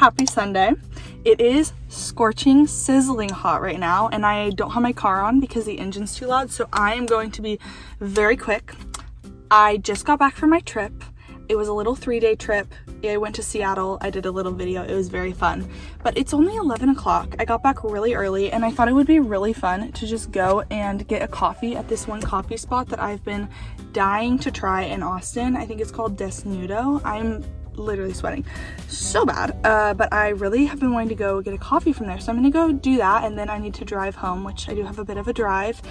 happy Sunday. It is scorching, sizzling hot right now, and I don't have my car on because the engine's too loud, so I am going to be very quick. I just got back from my trip. It was a little 3-day trip. I went to Seattle. I did a little video. It was very fun, but it's only 11 o'clock. I got back really early, and I thought it would be really fun to just go and get a coffee at this one coffee spot that I've been dying to try in Austin. I think it's called Desnudo. I'm literally sweating so bad, but I really have been wanting to go get a coffee from there, so I'm gonna go do that, and then I need to drive home, which I do have a bit of a drive.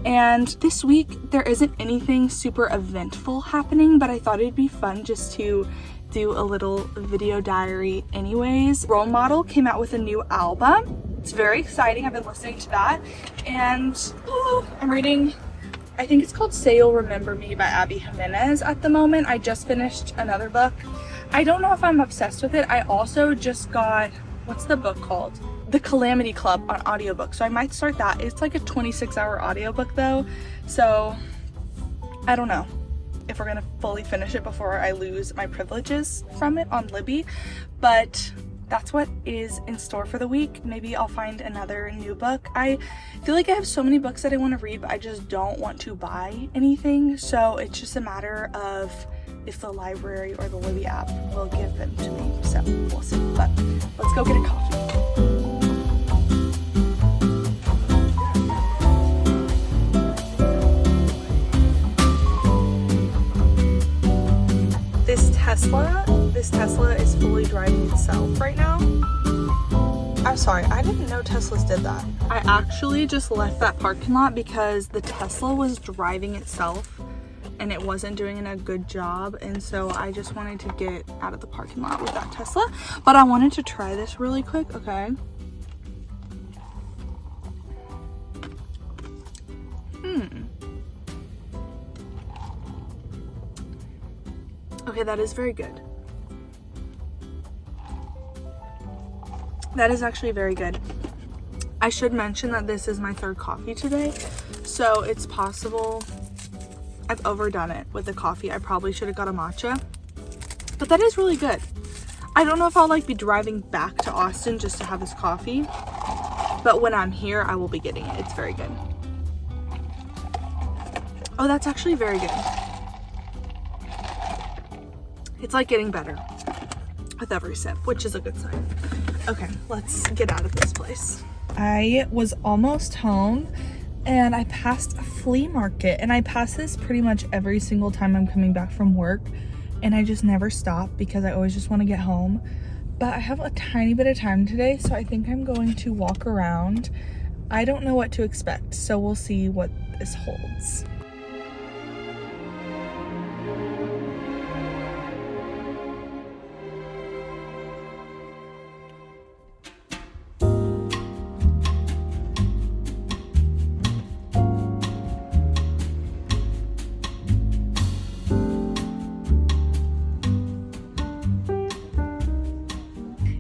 And this week there isn't anything super eventful happening, but I thought it'd be fun just to do a little video diary anyways. Role Model came out with a new album. It's very exciting. I've been listening to that, and I'm reading, I think it's called Say You'll Remember Me by Abby Jimenez at the moment. I just finished another book. I don't know if I'm obsessed with it. I also just got, what's the book called? The Calamity Club on audiobook. So I might start that. It's like a 26-hour audiobook though. So I don't know if we're gonna fully finish it before I lose my privileges from it on Libby. But that's what is in store for the week. Maybe I'll find another new book. I feel like I have so many books that I want to read, but I just don't want to buy anything. So it's just a matter of if the library or the Libby app will give them to me. So we'll see. But let's go get a coffee. This Tesla is fully driving itself right now. I'm sorry, I didn't know Teslas did that. I actually just left that parking lot because the Tesla was driving itself and it wasn't doing a good job, and so I just wanted to get out of the parking lot with that Tesla. But I wanted to try this really quick, okay? Okay, that is very good. That is actually very good. I should mention that this is my third coffee today, so it's possible I've overdone it with the coffee. I probably should have got a matcha, but that is really good. I don't know if I'll like be driving back to Austin just to have this coffee, but when I'm here, I will be getting it. It's very good. Oh, that's actually very good. It's like getting better with every sip, which is a good sign. Okay, let's get out of this place. I was almost home and I passed a flea market, and I pass this pretty much every single time I'm coming back from work, and I just never stop because I always just want to get home. But I have a tiny bit of time today, so I think I'm going to walk around. I don't know what to expect, so we'll see what this holds.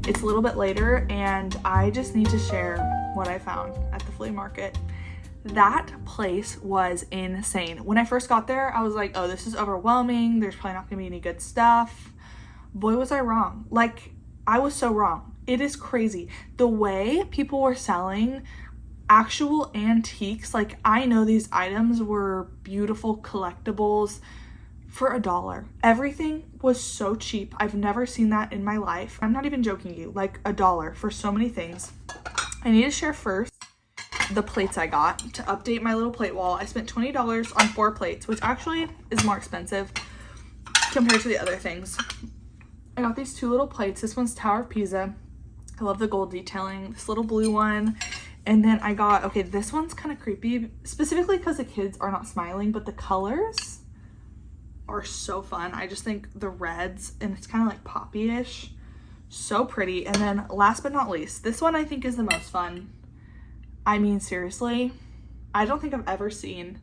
It's a little bit later, and I just need to share what I found at the flea market. That place was insane. When I first got there, I was like, oh, this is overwhelming. There's probably not gonna be any good stuff. Boy, was I wrong. Like, I was so wrong. It is crazy. The way people were selling actual antiques, like I know these items were beautiful collectibles for $1. Everything was so cheap. I've never seen that in my life. I'm not even joking you, like $1 for so many things. I need to share first the plates I got to update my little plate wall. I spent $20 on 4 plates, which actually is more expensive compared to the other things. I got these 2 little plates. This one's Tower of Pisa. I love the gold detailing. This little blue one. And then I got, okay, this one's kind of creepy, specifically because the kids are not smiling, but the colors are so fun. I just think the reds, and it's kind of like poppy-ish, so pretty. And then last but not least, this one I think is the most fun. I mean, seriously, I don't think I've ever seen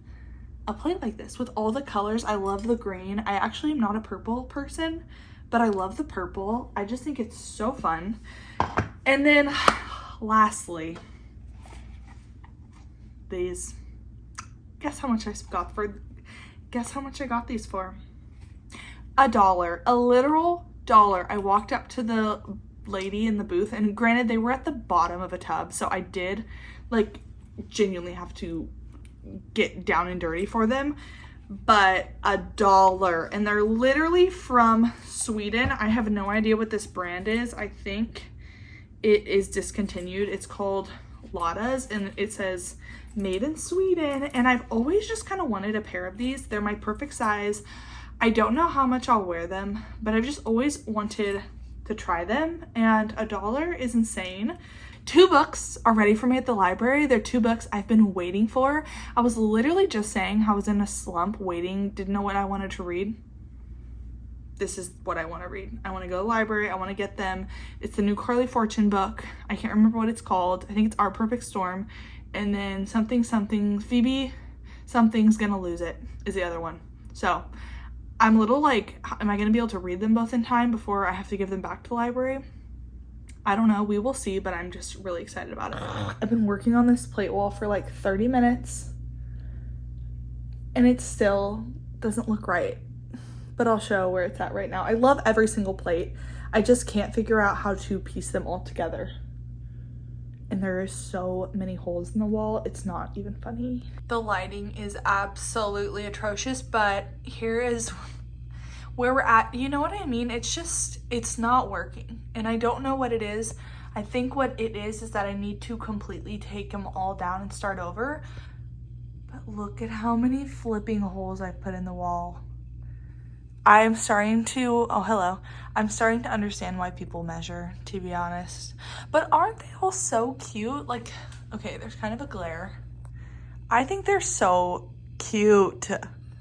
a plate like this with all the colors. I love the green. I actually am not a purple person, but I love the purple. I just think it's so fun. And then lastly, these. Guess how much I got these for? $1, a literal $1. I walked up to the lady in the booth, and granted they were at the bottom of a tub, so I did like genuinely have to get down and dirty for them, but $1, and they're literally from Sweden. I have no idea what this brand is. I think it is discontinued. It's called Lada's, and it says made in Sweden, and I've always just kind of wanted a pair of these. They're my perfect size. I don't know how much I'll wear them, but I've just always wanted to try them, and $1 is insane. 2 books are ready for me at the library. They're 2 books I've been waiting for. I was literally just saying I was in a slump waiting, didn't know what I wanted to read. This is what I want to read. I want to go to the library. I want to get them. It's the new Carly Fortune book. I can't remember what it's called. I think it's Our Perfect Storm. And then something, Phoebe, something's gonna lose it is the other one. So I'm a little like, am I gonna be able to read them both in time before I have to give them back to the library? I don't know, we will see, but I'm just really excited about it. I've been working on this plate wall for like 30 minutes and it still doesn't look right, but I'll show where it's at right now. I love every single plate. I just can't figure out how to piece them all together. And there are so many holes in the wall, it's not even funny. The lighting is absolutely atrocious, but here is where we're at. You know what I mean? It's just, it's not working. And I don't know what it is. I think what it is that I need to completely take them all down and start over. But look at how many flipping holes I've put in the wall. I'm starting to, oh hello, I'm starting to understand why people measure, to be honest. But aren't they all so cute? Like, okay, there's kind of a glare. I think they're so cute.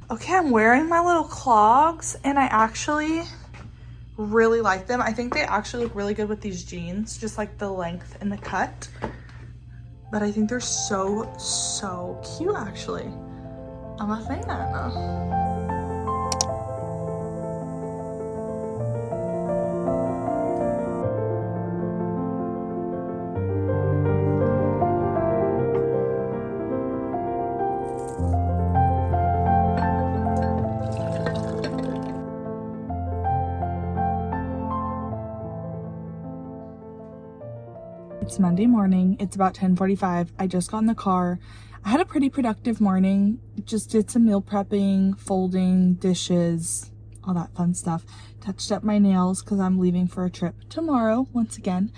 Okay, I'm wearing my little clogs and I actually really like them. I think they actually look really good with these jeans, just like the length and the cut. But I think they're so cute actually. I'm a fan. It's Monday morning. It's about 10:45. I just got in the car. I had a pretty productive morning. Just did some meal prepping, folding, dishes, all that fun stuff. Touched up my nails because I'm leaving for a trip tomorrow once again.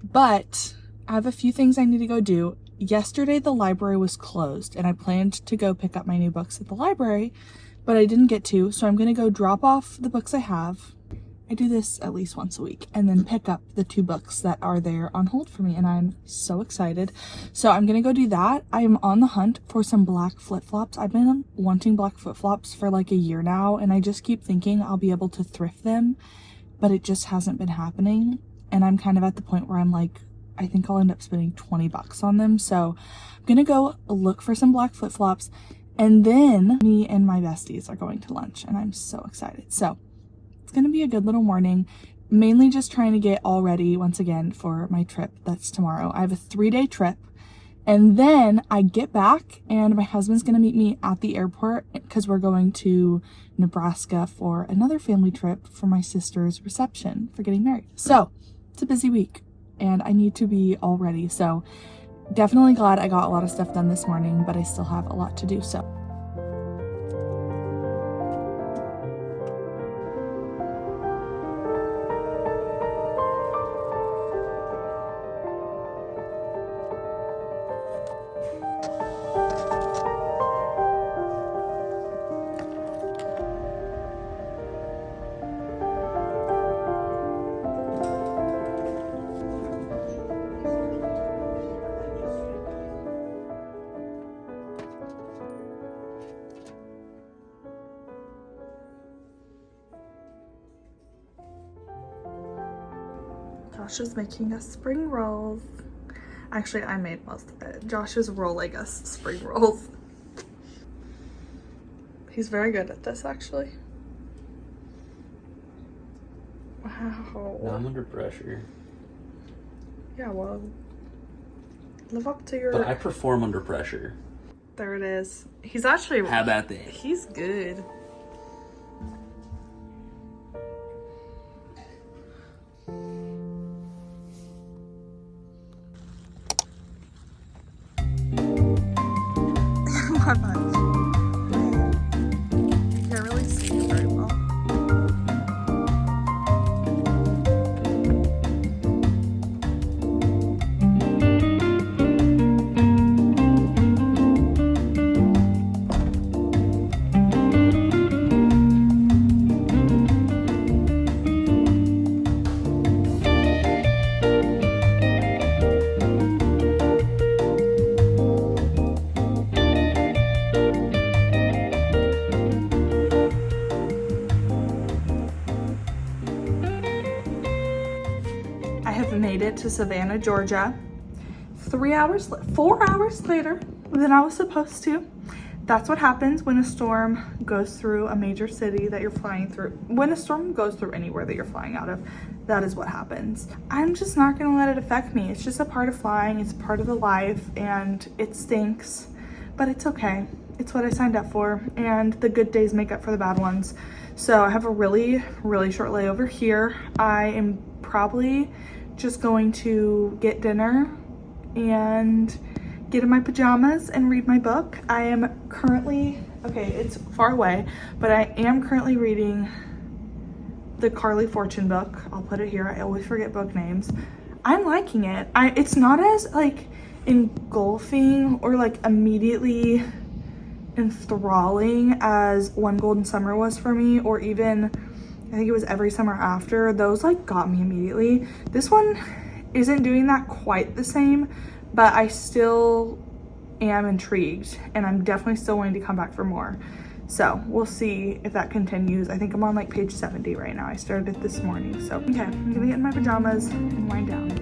But I have a few things I need to go do. Yesterday the library was closed and I planned to go pick up my new books at the library, but I didn't get to. So I'm going to go drop off the books I have. I do this at least once a week, and then pick up the 2 books that are there on hold for me, and I'm so excited. So I'm gonna go do that. I am on the hunt for some black flip-flops. I've been wanting black flip-flops for like a year now, and I just keep thinking I'll be able to thrift them, but it just hasn't been happening. And I'm kind of at the point where I'm like, I think I'll end up spending 20 bucks on them. So I'm gonna go look for some black flip-flops, and then me and my besties are going to lunch, and I'm so excited. So gonna be a good little morning, mainly just trying to get all ready once again for my trip that's tomorrow. I have a 3-day trip, and then I get back and my husband's gonna meet me at the airport because we're going to Nebraska for another family trip for my sister's reception for getting married. So it's a busy week and I need to be all ready. So definitely glad I got a lot of stuff done this morning, but I still have a lot to do. So Josh is making us spring rolls. Actually, I made most of it. Josh is rolling us spring rolls. He's very good at this, actually. Wow. Now I'm under pressure. Yeah, well, live up to your... But I perform under pressure. There it is. He's actually... How about that? He's good. high fives. I can't really see you very well. I have made it to Savannah, Georgia. 4 hours later than I was supposed to. That's what happens when a storm goes through a major city that you're flying through. When a storm goes through anywhere that you're flying out of, that is what happens. I'm just not gonna let it affect me. It's just a part of flying, it's part of the life, and it stinks, but it's okay. It's what I signed up for, and the good days make up for the bad ones. So I have a really, really short layover here. I am probably just going to get dinner and get in my pajamas and read my book. I am currently, okay, it's far away, but I am currently reading the Carly Fortune book. I'll put it here. I always forget book names. I'm liking it. It's not as like engulfing or like immediately enthralling as One Golden Summer was for me, or even I think it was Every Summer After. Those like got me immediately. This one isn't doing that quite the same, but I still am intrigued and I'm definitely still wanting to come back for more. So we'll see if that continues. I think I'm on like page 70 right now. I started it this morning. So okay, I'm gonna get in my pajamas and wind down.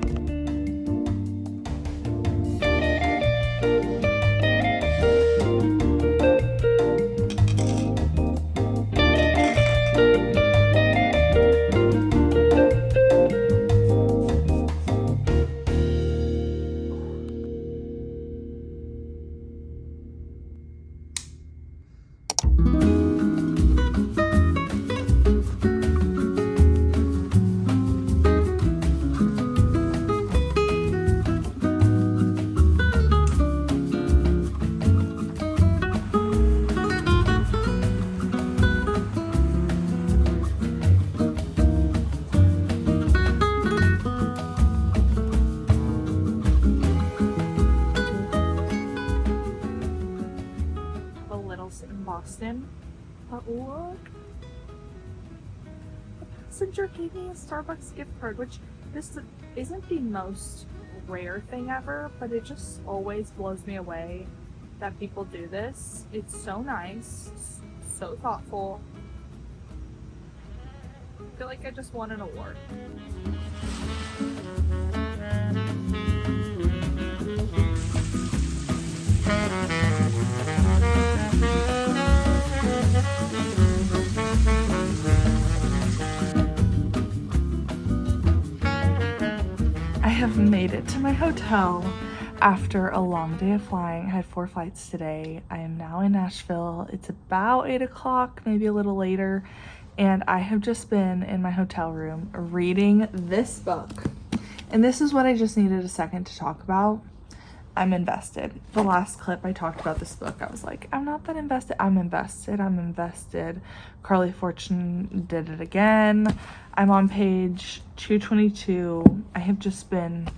In Boston, but look, the passenger gave me a Starbucks gift card, which this isn't the most rare thing ever, but it just always blows me away that people do this. It's so nice, so thoughtful. I feel like I just won an award. I have made it to my hotel after a long day of flying. I had 4 flights today. I am now in Nashville. It's about 8 o'clock, maybe a little later, and I have just been in my hotel room reading this book. And this is what I just needed a second to talk about. I'm invested. The last clip I talked about this book, I was like, I'm not that invested. I'm invested. I'm invested. Carly Fortune did it again. I'm on page 222. I have just been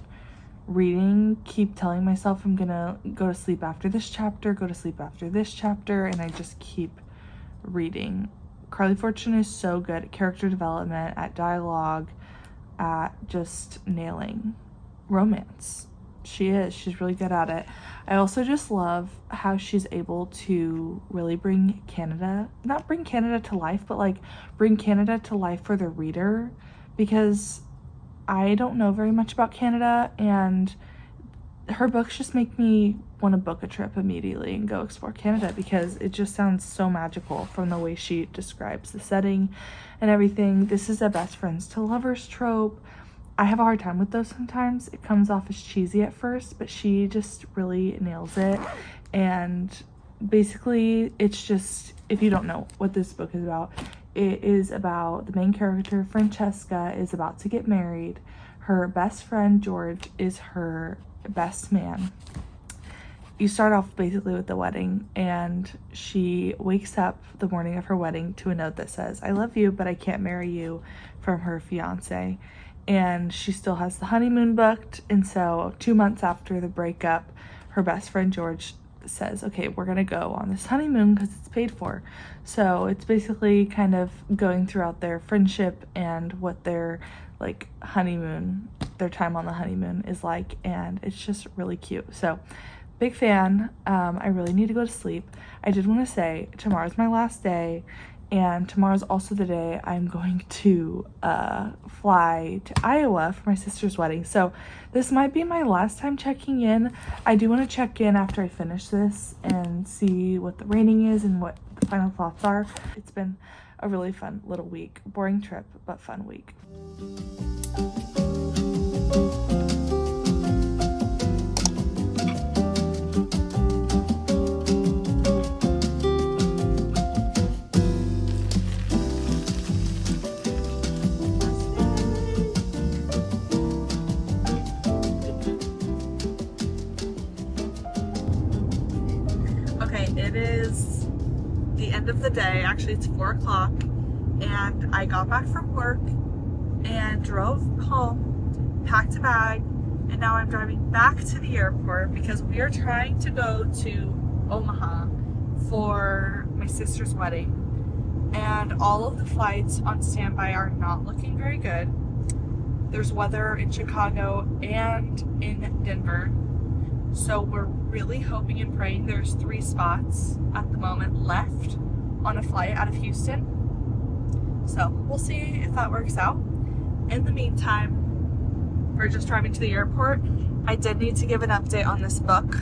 reading, keep telling myself I'm gonna go to sleep after this chapter, go to sleep after this chapter, and I just keep reading. Carly Fortune is so good at character development, at dialogue, at just nailing romance. She's really good at it. I also just love how she's able to really bring Canada, not bring Canada to life, but like bring Canada to life for the reader, because I don't know very much about Canada, and her books just make me want to book a trip immediately and go explore Canada, because it just sounds so magical from the way she describes the setting and everything. This is a best friends to lovers trope. I have a hard time with those sometimes. It comes off as cheesy at first, but she just really nails it. And basically, it's just, if you don't know what this book is about, it is about the main character, Francesca, is about to get married. Her best friend, George, is her best man. you start off basically with the wedding, and she wakes up the morning of her wedding to a note that says, "I love you, but I can't marry you," from her fiance. And she still has the honeymoon booked. And so 2 months after the breakup, her best friend George says, "Okay, we're gonna go on this honeymoon because it's paid for." So it's basically kind of going throughout their friendship and what their like honeymoon, their time on the honeymoon is like, and it's just really cute. So big fan. I really need to go to sleep. I did want to say tomorrow's my last day, and tomorrow's also the day I'm going to fly to Iowa for my sister's wedding. So this might be my last time checking in. I do want to check in after I finish this and see what the rating is and what the final thoughts are. It's been a really fun little week. Boring trip, but fun week. It is the end of the day. Actually, it's 4 o'clock, and I got back from work and drove home, packed a bag, and now I'm driving back to the airport because we are trying to go to Omaha for my sister's wedding, and all of the flights on standby are not looking very good. There's weather in Chicago and in Denver. So we're really hoping and praying. There's 3 spots at the moment left on a flight out of Houston. So we'll see if that works out. In the meantime, we're just driving to the airport. I did need to give an update on this book.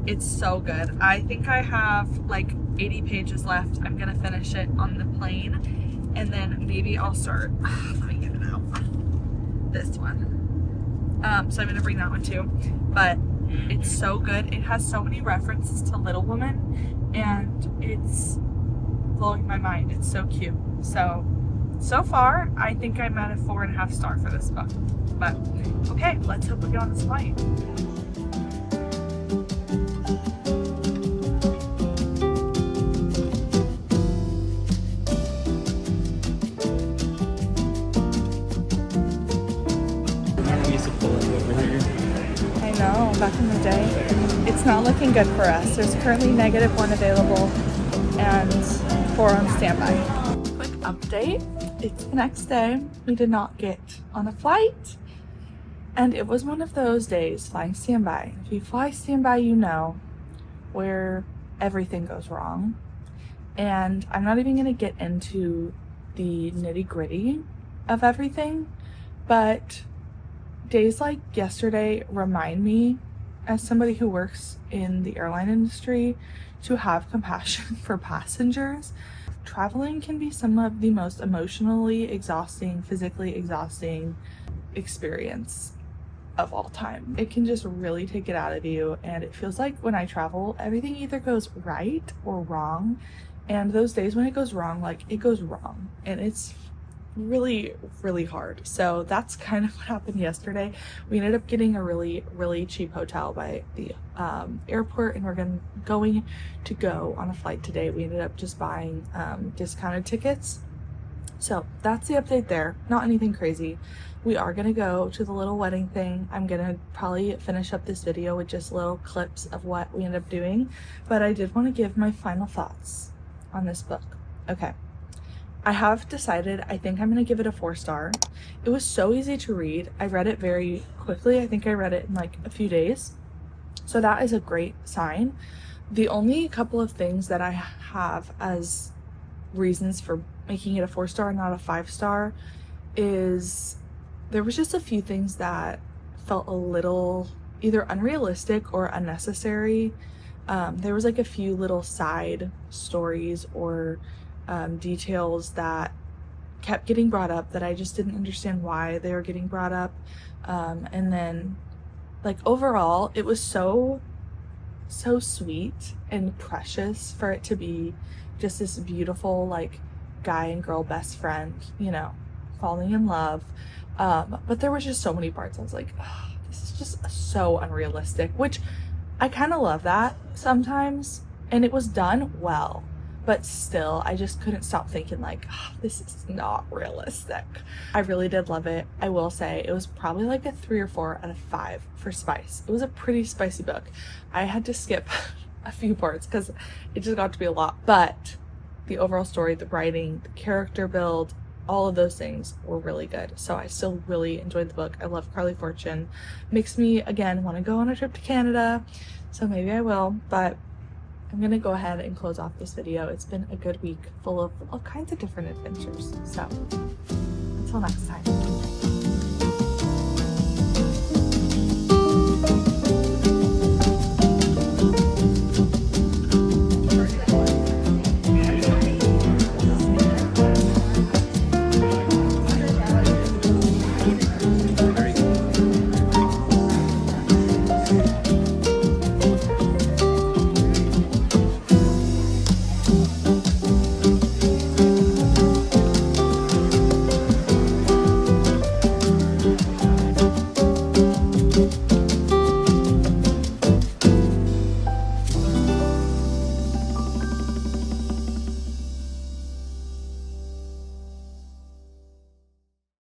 It's so good. I think I have like 80 pages left. I'm gonna finish it on the plane, and then maybe I'll start, let me get it out, this one. So I'm gonna bring that one too, but it's so good. It has so many references to Little Women, and it's blowing my mind. It's so cute. So far, I think I'm at a 4.5 star for this book. But okay, let's hope we get on this flight. Back in the day, it's not looking good for us. There's currently -1 available and 4 on standby. Quick update, it's the next day. We did not get on a flight, and it was one of those days flying standby. If you fly standby, you know where everything goes wrong, and I'm not even going to get into the nitty-gritty of everything, but days like yesterday remind me, as somebody who works in the airline industry, to have compassion for passengers. Traveling can be some of the most emotionally exhausting, physically exhausting experience of all time. It can just really take it out of you, and it feels like when I travel, everything either goes right or wrong, and those days when it goes wrong, like, it goes wrong, and it's really hard. So that's kind of what happened yesterday. We ended up getting a really cheap hotel by the airport, and we're going to go on a flight today. We ended up just buying discounted tickets. So that's the update there. Not anything crazy. We are gonna go to the little wedding thing. I'm gonna probably finish up this video with just little clips of what we end up doing, but I did want to give my final thoughts on this book. Okay, I have decided I think I'm gonna give it a 4 star. It was so easy to read. I read it very quickly. I think I read it in like a few days. So that is a great sign. The only couple of things that I have as reasons for making it a 4 star and not a 5 star is there was just a few things that felt a little either unrealistic or unnecessary. There was like a few little side stories or details that kept getting brought up that I just didn't understand why they were getting brought up. And then like overall it was so sweet and precious for it to be just this beautiful like guy and girl best friend, you know, falling in love. But there was just so many parts I was like, oh, this is just so unrealistic, which I kind of love that sometimes, and it was done well, but still I just couldn't stop thinking like, oh, this is not realistic. I really did love it. I will say it was probably like a 3 or 4 out of 5 for spice. It was a pretty spicy book. I had to skip a few parts because it just got to be a lot, but the overall story, the writing, the character build, all of those things were really good. So I still really enjoyed the book. I love Carly Fortune. Makes me, again, want to go on a trip to Canada. So maybe I will, but I'm going to go ahead and close off this video. It's been a good week full of all kinds of different adventures. So until next time.